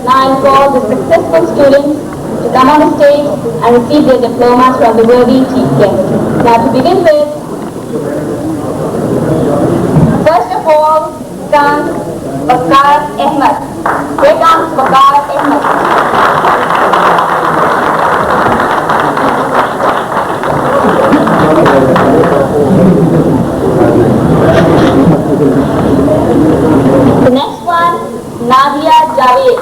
Now I call the successful students to come on the stage and receive their diplomas from the worthy chief guest. Now to begin with, first of all comes Bakar Ahmed. Here comes Bakar Ahmed. The next one, Nadia Javed.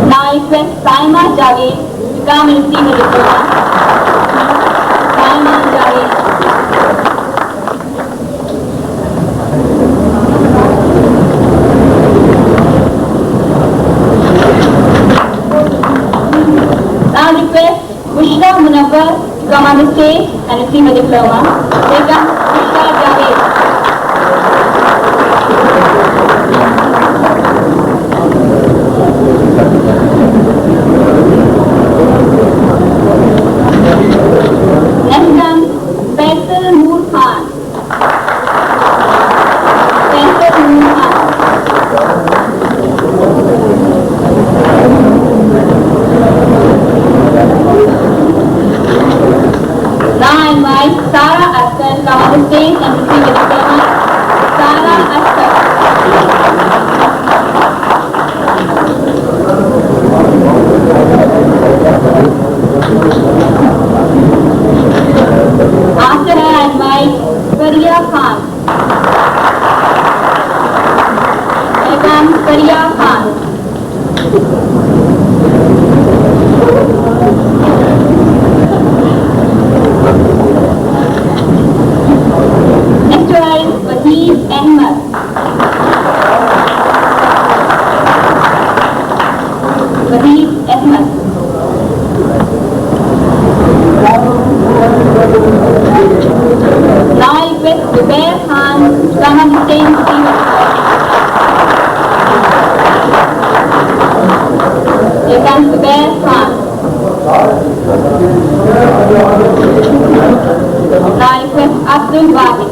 Now I request Saima Javed to come and receive the diploma. Saima Javed. Now I request Bushra Munawwar to come on the stage and receive a diploma. Here comes Bushra Javed. Next comes Faisal Noor Khan. Faisal Noor Khan. Now I invite Sara Akhtar to come on the stage and receive the diploma. Sara Akhtar. After her, I invite Faria Khan. Here comes Faria Khan. Next to her is Wahid Ahmed. Wahid Ahmed. Now I request Zubair Khan to come on the stage and receive a diploma. Here comes Zubair Khan. Now I request Abdul Wahid.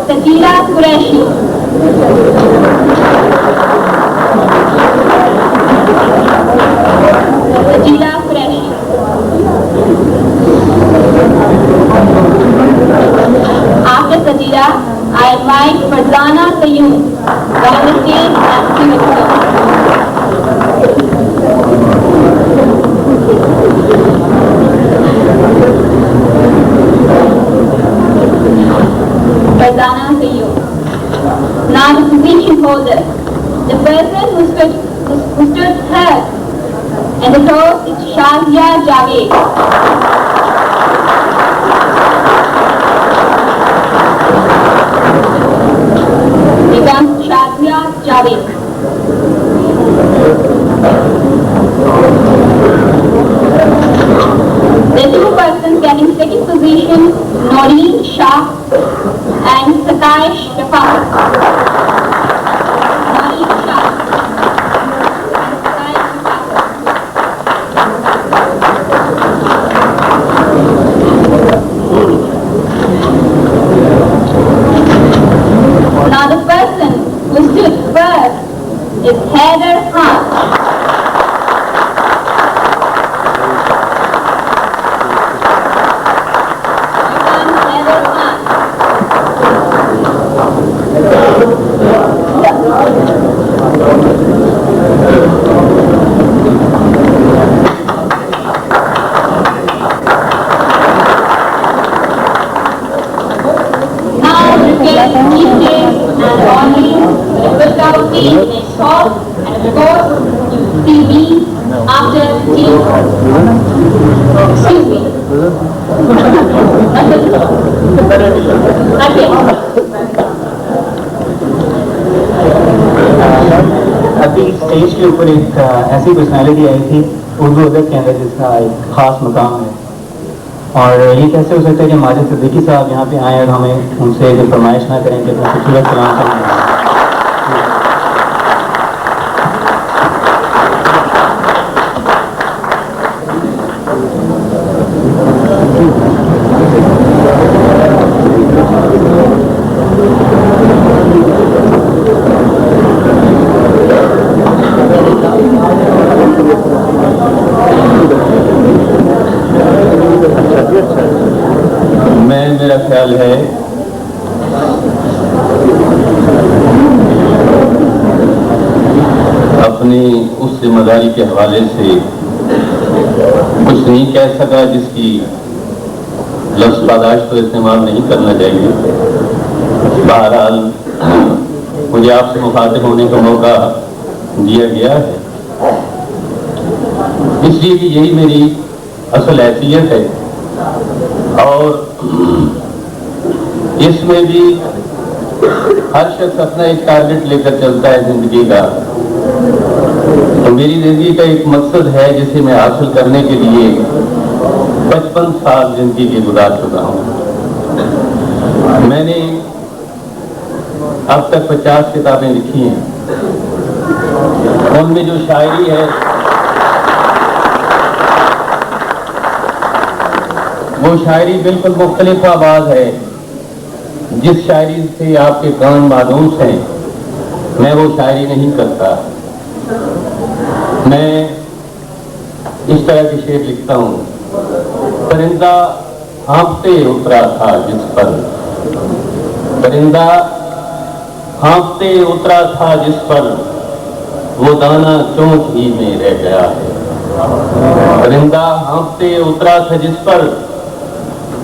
Sakila Qureshi. Sakila Qureshi. After Sakila, I invite Farzana Sayyum to come on the stage and receive a diploma. Farzana Sayyum. Now the position holder, the person who stood third, and the host is Shazia Javed. Here comes Shazia Javed. The two persons getting second position, Noreen Shah and Satish Rafat. Noreen Shah and Satish Rafat. Now the person who stood first is Haider Khan. In its hall, and of course, you see me after tea. Excuse me. Okay. ابھی stage کے اوپر ایک ایسی personality I تھی اردو ادب کے اندر جس کا ایک خاص مقام ہے، اور یہ کیسے ہو سکتا ہے کہ ماجد صدیقی صاحب یہاں پہ آئیں اور ہمیں ان سے کوئی فرمائش نہ کریں کہ اپنا خوبصورت کلام کریں. میرا خیال ہے اپنی اس ذمہ داری کے حوالے سے کچھ نہیں کہہ سکا جس کی لفظ پاداش کو استعمال نہیں کرنا چاہیے. بہرحال مجھے آپ سے مخاطب ہونے کا موقع دیا گیا ہے، اس لیے کہ یہی میری اصل حیثیت ہے، اور اس میں بھی ہر شخص اپنا ایک ٹارگٹ لے کر چلتا ہے زندگی کا. تو میری زندگی کا ایک مقصد ہے جسے میں حاصل کرنے کے لیے 55 سال زندگی کے گزار چکا ہوں. میں نے اب تک 50 کتابیں لکھی ہیں. ان میں جو شاعری ہے وہ شاعری بالکل مختلف آواز ہے. جس شاعری سے آپ کے کان مادوس ہیں میں وہ شاعری نہیں کرتا. میں اس طرح کے شعر لکھتا ہوں. پرندہ ہانپتے اترا تھا جس پر، پرندہ ہانپتے اترا تھا جس پر، وہ دانہ چونچ ہی میں رہ گیا ہے. پرندہ ہانپتے اترا تھا جس پر،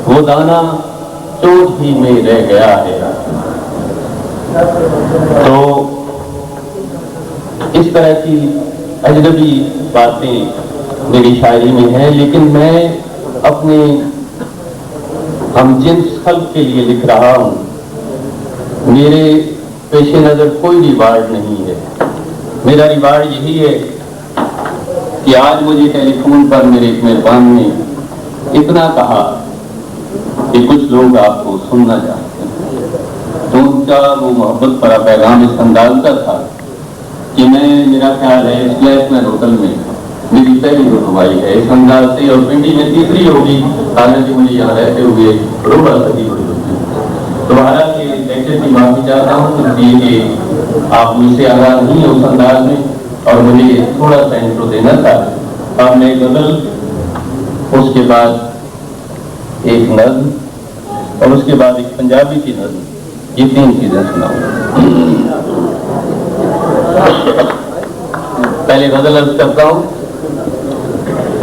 وہ دانہ چونچ ہی میں رہ گیا ہے. تو اس طرح کی اجنبی باتیں میری شاعری میں ہیں، لیکن میں اپنے ہم جنس خلق کے لیے لکھ رہا ہوں. میرے پیش نظر کوئی ریوارڈ نہیں ہے. میرا ریوارڈ یہی ہے کہ آج مجھے ٹیلی فون پر میرے ایک مہمان نے اتنا کہا کہ کچھ لوگ آپ کو سننا چاہتے ہیں. تو ان کا وہ محبت بڑا پیغام اس انداز کا تھا کہ میرا خیال ہے اسپلیشمین ہوٹل میں میری پہلی رہنمائی ہے اس انداز سے، اور پنڈی میں تیسری ہوگی، حالانکہ مجھے یہاں رہتے ہوئے روبا صدی ہوئی ہوگی. تو حالانکہ لیکچر کی معافی چاہتا ہوں اس لیے کہ آپ مجھ سے آگاہ نہیں ہیں اس انداز میں، اور مجھے تھوڑا سا انٹرو دینا تھا. اب میں غزل، اس کے بعد ایک نظم، اور اس کے بعد ایک پنجابی کی نظم، یہ 3 چیزیں سناؤں. پہلے غزل عرض کرتا ہوں.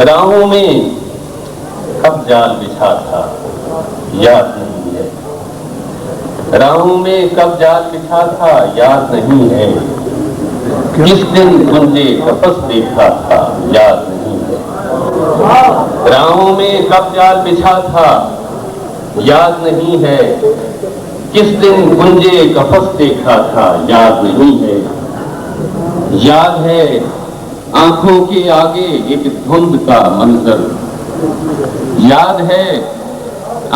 راہوں میں کب جال بچھا تھا یاد نہیں ہے، راہوں میں کب جال بچھا تھا یاد نہیں ہے، کس دن گنجے قفس دیکھا تھا یاد نہیں ہے. راہوں میں کب جال بچھا تھا یاد نہیں ہے، کس دن گنجے قفس دیکھا تھا یاد نہیں ہے. یاد ہے آنکھوں کے آگے ایک دھند کا منظر، یاد ہے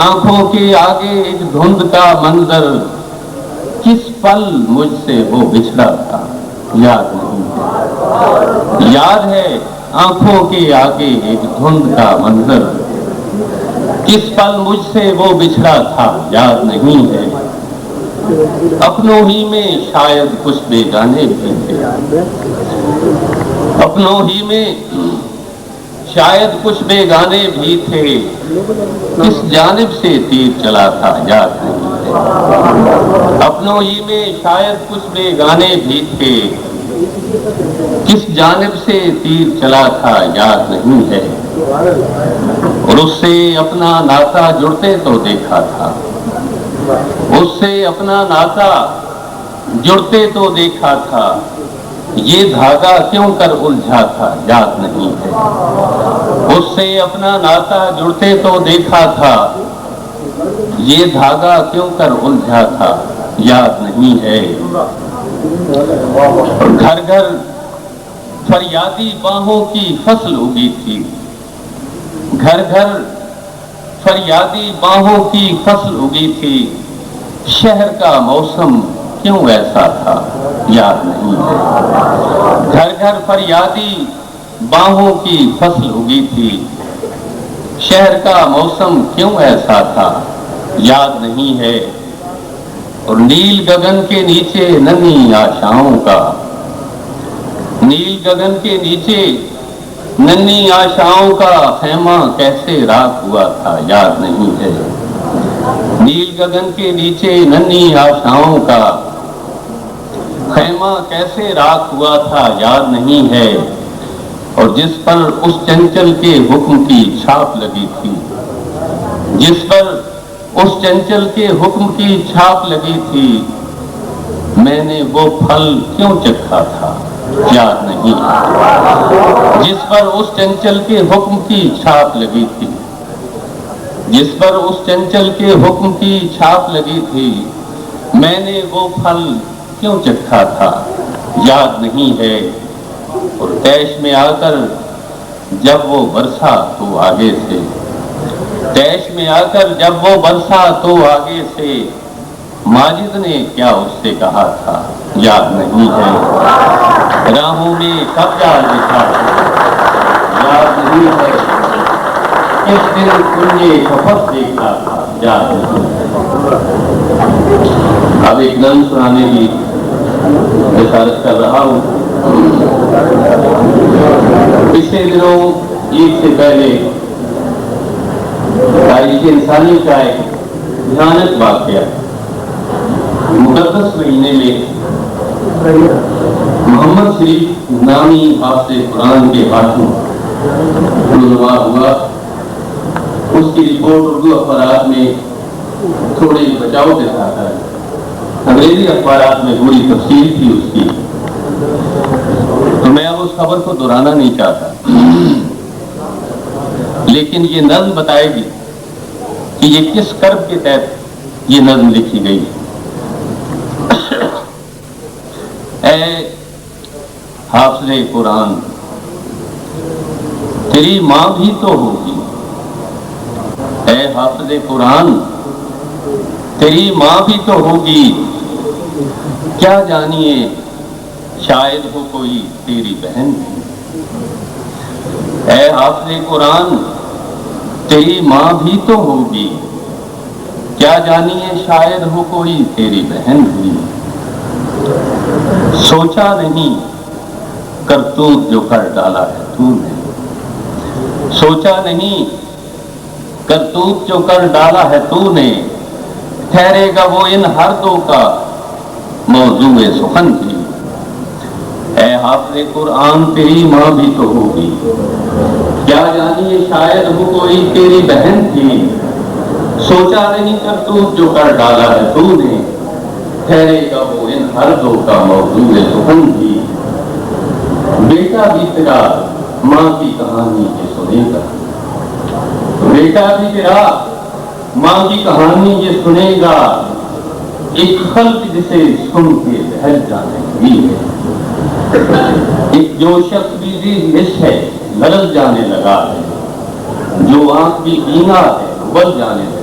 آنکھوں کے آگے ایک دھند کا منظر، کس پل مجھ سے وہ بچھڑا تھا یاد نہیں ہے. یاد ہے آنکھوں کے آگے ایک دھند کا منظر، کس پل مجھ سے وہ بچھڑا تھا یاد نہیں ہے. اپنوں ہی میں شاید کچھ بیگانے بھی تھے، اپنوں ہی میں شاید کچھ بیگانے بھی تھے، کس جانب سے تیر چلا تھا یاد نہیں ہے. اپنوں ہی میں شاید کچھ بیگانے بھی تھے، کس جانب سے تیر چلا تھا یاد نہیں ہے. اور اس سے اپنا ناطا جڑتے تو دیکھا تھا، اس سے اپنا ناطا جڑتے تو دیکھا تھا، یہ دھاگا کیوں کر الجھا تھا یاد نہیں ہے. اس سے اپنا ناطا جڑتے تو دیکھا تھا، یہ دھاگا کیوں کر الجھا تھا یاد نہیں ہے. گھر گھر फरियादी बाहों की फसल उगी थी, घर घर फरियादी बाहों की फसल उगी थी, शहर का मौसम क्यों ऐसा था याद नहीं है। घर घर फरियादी बाहों की फसल उगी थी, शहर का मौसम क्यों ऐसा था याद नहीं है। और नील गगन के नीचे नन्ही आशाओं का, नील गगन के नीचे नन्ही आशाओं का खेमा कैसे राख हुआ था याद नहीं है। नील गगन के नीचे नन्ही आशाओं का खेमा कैसे राख हुआ था याद नहीं है। और जिस पर उस चंचल के हुक्म की छाप लगी थी, जिस पर उस चंचल के हुक्म की छाप लगी थी, मैंने वो फल क्यों चखा था याद नहीं। जिस पर उस चंचल के हुक्म की छाप लगी थी, जिस पर उस चंचल के हुक्म की छाप लगी थी, मैंने वो फल क्यों चखा था याद नहीं है। और तैश में आकर जब वो बरसा तो आगे से, तैश में आकर जब वो बरसा तो आगे से, माजिद ने क्या उससे कहा था याद नहीं है। राहों में कब्जा लिखा याद नहीं है। किस दिन तुमने खपत देखा था याद नहीं है। अब एक नज़्म सुनाने की इशारत कर रहा हूँ। पिछले दिनों ईद से पहले तारीख इंसानी का एक भयानक वाक़या, मुक़द्दस महीने में मोहम्मद शरीफ नामी हाफ़िज़ कुरान के हाथों रुज़वा हुआ। उसकी रिपोर्ट उर्दू अखबारात में थोड़े बचाव के साथ है, अंग्रेजी अखबारात में पूरी तफसील थी उसकी, तो मैं अब उस खबर को दोहराना नहीं चाहता। लेकिन ये नज़्म बताएगी कि ये किस कर्ब के तहत ये नज़्म लिखी गई। ऐ हाफ़िज़े कुरान, तेरी माँ भी तो होगी। ऐ हाफ़िज़े कुरान, तेरी माँ भी तो होगी। क्या जानिए शायद हो कोई तेरी बहन भी। ऐ हाफ़िज़े कुरान, तेरी माँ भी तो होगी। क्या जानिए शायद हो कोई तेरी बहन भी। सोचा नहीं करतूत जो कर डाला है तूने, सोचा नहीं करतूत जो कर डाला है तूने, ठहरेगा वो इन हर दो का मौजूए सुखन भी। ऐ हाफ़िज़े कुरान, तेरी माँ भी तो होगी। क्या जानिए शायद वो कोई तेरी बहन थी। सोचा नहीं करतूत जो कर डाला है तूने, ठहरेगा वो इन हर दो का मौजूए सुखन भी। बेटा भी तेरा माँ की कहानी ये सुनेगा, बेटा भी तेरा माँ की कहानी ये सुनेगा। एक खल्क जिसे सुन के बहल जाने लगी है, एक जो शख्स भी हिस्स है लरज़ जाने लगा है, जो आंख भी बीना है उबल जाने लगी।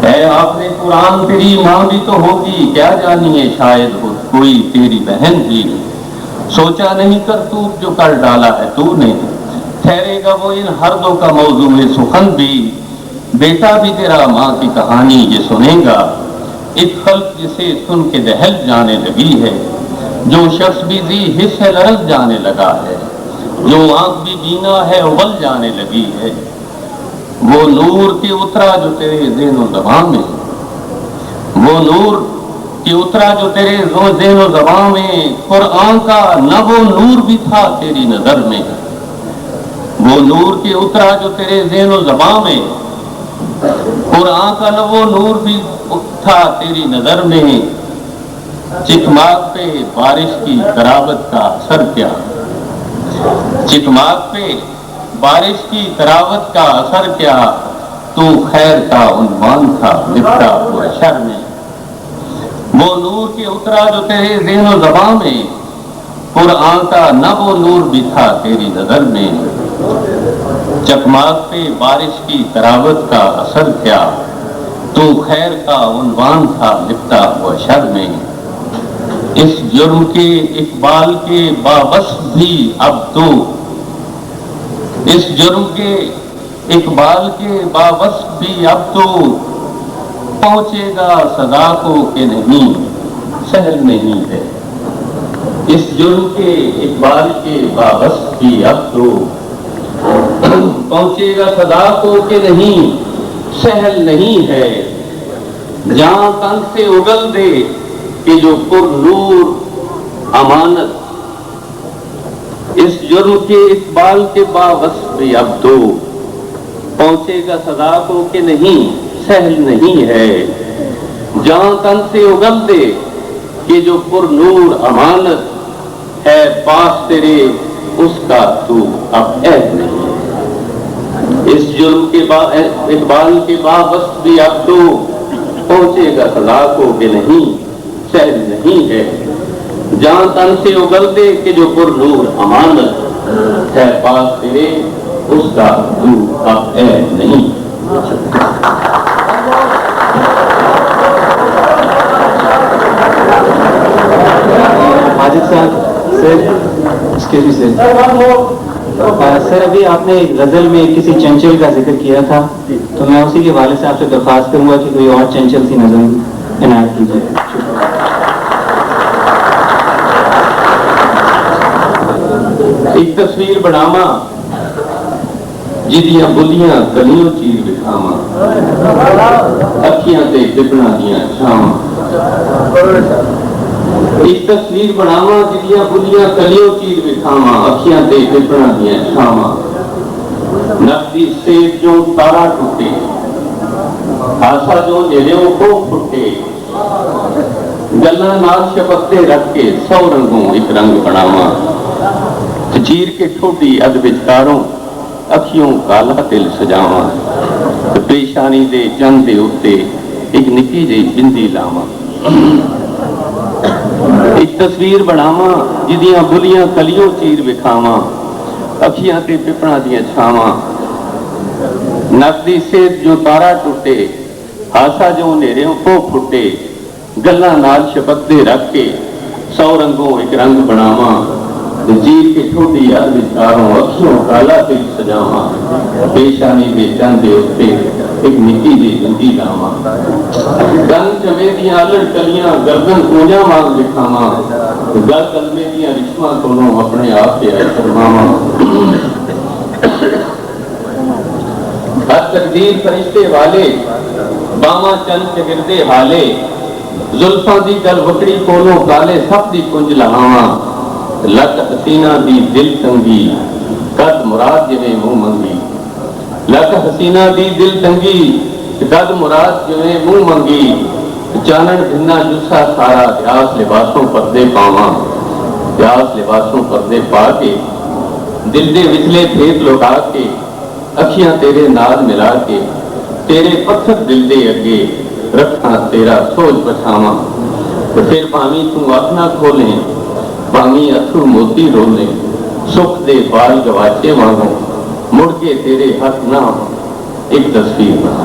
ऐ हाफ़िज़े कुरान, तेरी माँ भी तो होगी। क्या जानिए शायद हो कोई तेरी बहन भी। सोचा नहीं करतूत जो कर डाला है तूने, ठहरेगा वो इन हर दो का मौजू में सुखन भी। बेटा भी तेरा माँ की कहानी ये सुनेगा। एक खल्क जिसे सुन के दहल जाने लगी है, जो शख्स भी जी हिस्स है लरज़ जाने लगा है, जो आंख भी बीना है उबल जाने लगी है। वो नूर के उतरा जो तेरे ज़हन ज़बां में, वो नूर कि उतरा जो तेरे ज़हन ज़बां में, कुरान का न वो नूर भी था तेरी नज़र में। वो नूर कि उतरा जो तेरे ज़हन ज़बां में, कुरान का न वो नूर भी था तेरी नज़र में। चिकमाग पे बारिश की करावत का असर क्या, चिकमाग पे बारिश की करावत का असर क्या, तू खैर का उन्वान था लिपटा हुआ शर में। वो नूर के उतरा जो तेरे ज़हन ज़बां में, कुरान का न वो नूर भी था तेरी नजर में, चकमाक पे बारिश की तरावत का असर क्या, तो खैर का उन्वान था लिपटा हुआ शर में। इस जुर्म के इकबाल के बावस भी अब तो, इस जुर्म के इकबाल के बावस भी अब तो, पहुंचेगा सदा को कि नहीं सहल नहीं है। इस जुर्म के इकबाल के बावस भी अब तो, पहुंचेगा सदा को कि नहीं सहल नहीं है। जहां तन से उगल दे कि जो पुरनूर अमानत, इस जुर्म के इकबाल के बावस भी अब तो, पहुंचेगा सदा को कि नहीं सहल नहीं है। जहां तन से उगल दे कि जो पुरनूर अमानत है, पास तेरे उसका तू अब ऐब नहीं है। इस जुर्म के इकबाल के बावस भी अब तो, पहुंचेगा सदा को कि नहीं सहल नहीं है। जहां तन से उगल दे कि जो पुरनूर अमानत है, पास तेरे उसका तू अब ऐब नहीं। माजिद साहब सर, एक्सक्यूज मी सर, अभी आपने एक गजल में किसी चंचल का जिक्र किया था, तो मैं उसी के हवाले से आपसे दरख्वास्त करूंगा कि कोई और चंचल सी नज़म इनायत कीजिए। एक तस्वीर बनावा जिदियां बुलियां गलियों चीर विखावा, अखियां ते पिपणा दियां छावां। एक तस्वीर बनावा जिदियां बुलियां गलियों चीर विखावा, अखियां ते पिपणा दियां छावां। नकदी सेब जो तारा टूटे, आशा जो नेड़ियों को फुटे, गल्लां नाल शपत्ते रख के 100 रंगों एक रंग बनावा। चीर के ठोडी अद विचकारों अखियों काला तिल सजावा, पेशानी दे चंद दे उत्ते एक निक्की जी बिंदी लावा। एक तस्वीर बनावा जिदियां बुलियां कलियों चीर विखावा, अखियां ते पिपणा दियां छावां। नकदी सेब जो तारा टूटे, आशा जो नेड़ियों को फुटे, गल्लां नाल शपत्ते रख के 100 रंगों एक रंग बनावा। चीर के ठोडी याद विचारों अखियों काला तिल सजावा, पेशानी दे चंद दे उत्ते एक निक्की जी बिंदी लावा। गन चमे दियां अलड़ कलियां गर्दन कोजा मांग दिखावा, गल कलमे दियां रिश्मा कोलों अपने आप पे शर्मावा। हर तकदीर फरिश्ते वाले बावा चंद के गिरदे हाले, जुल्फां दी गल वकड़ी कोलों काले सब दी कुंज लहावा। लक हसीना दी दिल तंगी कद मुराद जिवें मुंह मंगी, लक हसीना दी दिल तंगी कद मुराद जिवें मुंह मंगी। चानन भिन्ना जुस्सा सारा ध्यास लिबासों पर्दे पावा, ध्यास लिबासों पर्दे पा के दिल दे विचले भेद लुका के, अखियां तेरे नाल मिला के तेरे पत्थर दिल दे अगे रखा तेरा सोच बछावा। फिर भावी तू अख ना खोले, भावी अथरू मोती रोले, सुख दे बाल गवाचे वांगो मुड़ के तेरे हाथ ना एक तस्वीर बना।